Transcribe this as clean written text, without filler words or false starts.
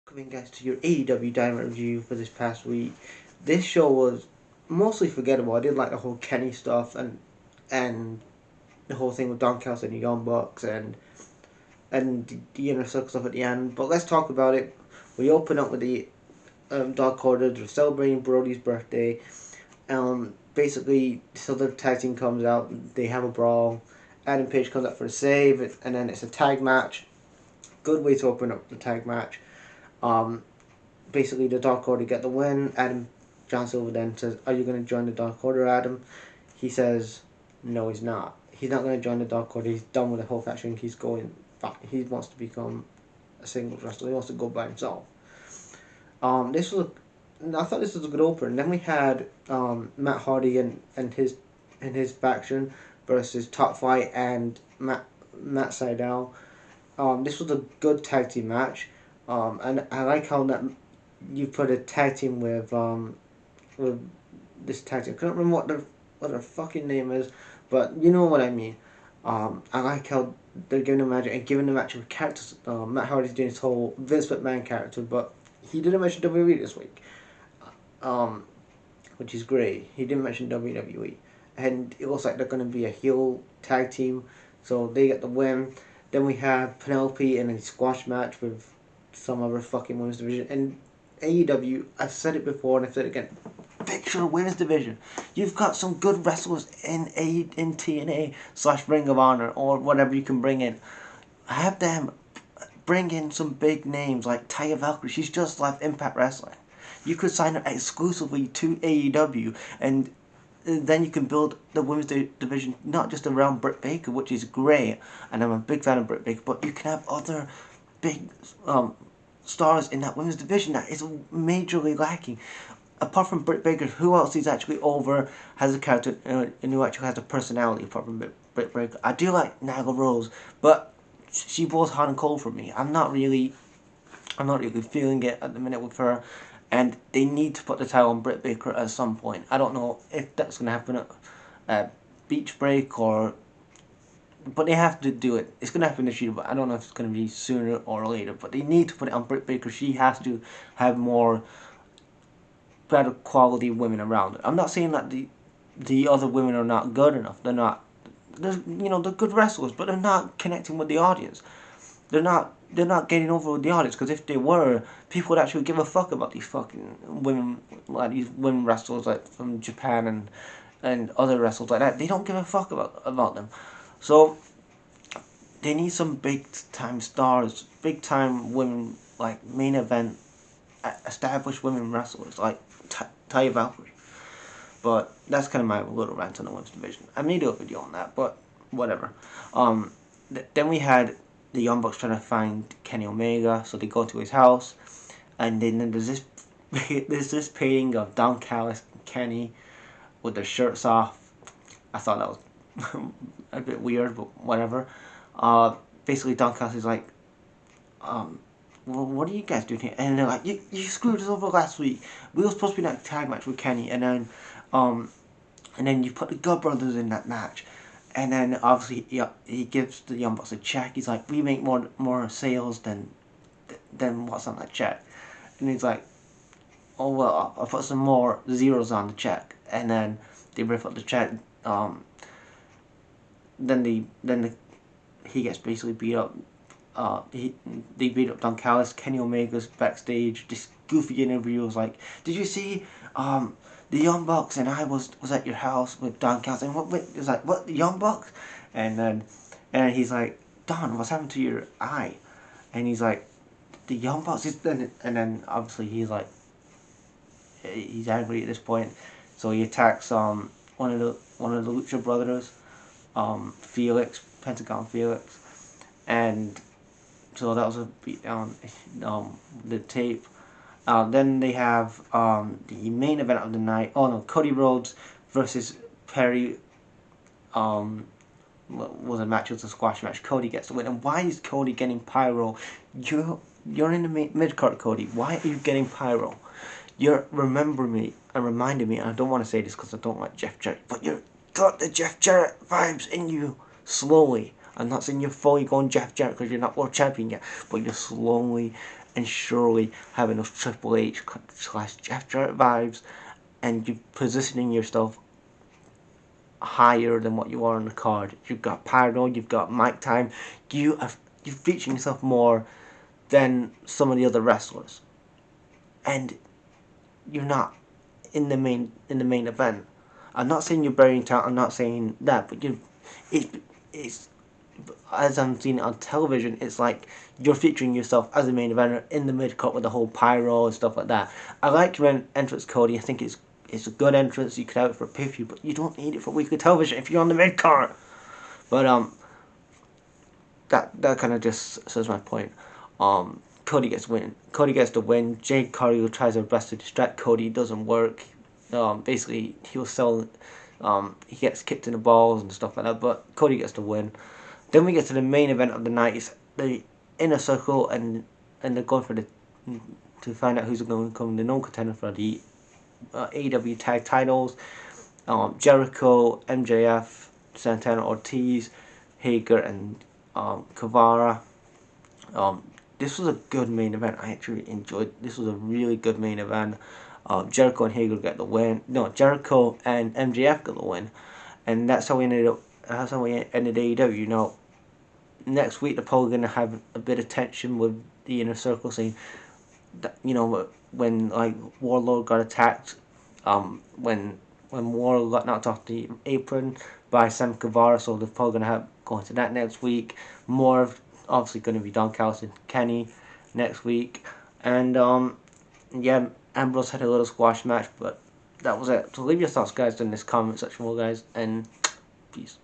Coming guys to your AEW Dynamite review for this past week. This show was mostly forgettable. I did like the whole Kenny stuff and the whole thing with Don Callis and the Young Bucks and the inner circle stuff at the end. But let's talk about it. We open up with the Dark Order. They're celebrating Brody's birthday. Basically, so the tag team comes out. They have a brawl. Adam Page comes out for a save, and then it's a tag match. Good way to open up the tag match. Um, Basically, the Dark Order get the win. Adam John Silver then says, "Are you going to join the Dark Order, Adam?" He says, "No, he's not. He's not going to join the Dark Order. He's done with the whole faction. He's going back. He wants to become a singles wrestler. He wants to go by himself." This was I thought this was a good opener. And then we had Matt Hardy and his faction versus Top Flight and Matt Sydal. This was a good tag team match. And I like how that you put a tag team with this tag team. I can't remember what their fucking name is, but you know what I mean. I like how they're giving the match and giving the match with characters. Matt Hardy's doing his whole Vince McMahon character, but he didn't mention WWE this week, um, which is great. He didn't mention WWE, and it looks like they're going to be a heel tag team, so they get the win. Then we have Penelope in a squash match with some other fucking women's division. And AEW, I've said it before and I've said it again, fix your women's division. You've got some good wrestlers in TNA / Ring of Honor or whatever you can bring in. Have them bring in some big names like Taya Valkyrie. She's just left Impact Wrestling. You could sign her exclusively to AEW, and then you can build the women's division not just around Britt Baker, which is great, and I'm a big fan of Britt Baker, but you can have other big stars in that women's division that is majorly lacking. Apart from Britt Baker, who else is actually over, has a character, and who actually has a personality apart from Britt Baker? I do like Nyla Rose, but she was hot and cold for me. I'm not really feeling it at the minute with her, and they need to put the title on Britt Baker at some point. I don't know if that's going to happen at Beach Break but they have to do it. It's going to happen this year, but I don't know if it's going to be sooner or later. But they need to put it on Britt Baker. She has to have more better quality women around her. I'm not saying that the other women are not good enough. They're good wrestlers, but they're not connecting with the audience. They're not getting over with the audience, because if they were, people would actually give a fuck about these fucking women, like these women wrestlers like from Japan and other wrestlers like that. They don't give a fuck about them. So they need some big time stars, big time women, like main event established women wrestlers like Taya Valkyrie. But that's kind of my little rant on the women's division. I may do a video on that, but whatever. Then we had the Young Bucks trying to find Kenny Omega, so they go to his house, and then there's this painting of Don Callis and Kenny with their shirts off. I thought that was a bit weird, but whatever. Basically, Don Callis is like, well, what are you guys doing here? And they're like, you screwed us over last week. We were supposed to be in that tag match with Kenny, and then you put the Good Brothers in that match. And then obviously he gives the Young Bucks a check. He's like, we make more sales than what's on that check. And he's like, oh well, I'll put some more zeros on the check. And then they rip up the check. He gets basically beat up. They beat up Don Callis. Kenny Omega's backstage. This goofy interview was like, did you see the Young Bucks and I was at your house with Don Callis, and what, the Young Bucks? And then he's like, Don, what's happened to your eye? And he's like, the Young Bucks. And then obviously he's angry at this point, so he attacks one of the Lucha Brothers, Felix, Pentagon Felix, and so that was a beatdown. The tape. Then they have the main event of the night. Oh no, Cody Rhodes versus Perry. Was a match. It was a squash match. Cody gets the win. And why is Cody getting pyro? You're in the mid card, Cody. Why are you getting pyro? You're reminding me, and I don't want to say this because I don't like Jeff Jarrett, but you've got the Jeff Jarrett vibes in you slowly. I'm not saying you're fully going Jeff Jarrett because you're not world champion yet, but you're slowly and surely having those Triple H / Jeff Jarrett vibes, and you positioning yourself higher than what you are on the card. You've got Pyro, you've got mic time, you're featuring yourself more than some of the other wrestlers, and you're not in the main event. I'm not saying you're burying talent. I'm not saying that, but it's as I'm seeing it on television. It's like you're featuring yourself as a main eventer in the mid card with the whole pyro and stuff like that. I like your entrance, Cody. I think it's a good entrance. You could have it for a pay-per-view, but you don't need it for weekly television if you're on the mid card. But that kind of just says my point. Cody gets win. Cody gets the win. Jade Cargill tries her best to distract Cody. It doesn't work. Basically, he'll sell. He gets kicked in the balls and stuff like that. But Cody gets the win. Then we get to the main event of the night. It's the Inner Circle, and they're going for the to find out who's going to become the known contender for the AEW tag titles. Jericho, MJF, Santana Ortiz, Hager, and Kavara. This was a good main event. I actually enjoyed. This was a really good main event. Jericho and Hager get the win. No, Jericho and MJF got the win, and that's how we ended up. That's how we ended AEW. Now, next week they're probably gonna have a bit of tension with the Inner Circle, saying that, when like Warlord got attacked, when Warlord got knocked off the apron by Sam Kavara, so they're probably gonna have go into that next week. More of obviously going to be Don Callis and Kenny next week, and yeah, Ambrose had a little squash match, but that was it. So leave your thoughts, guys, in this comment section below, guys, and peace.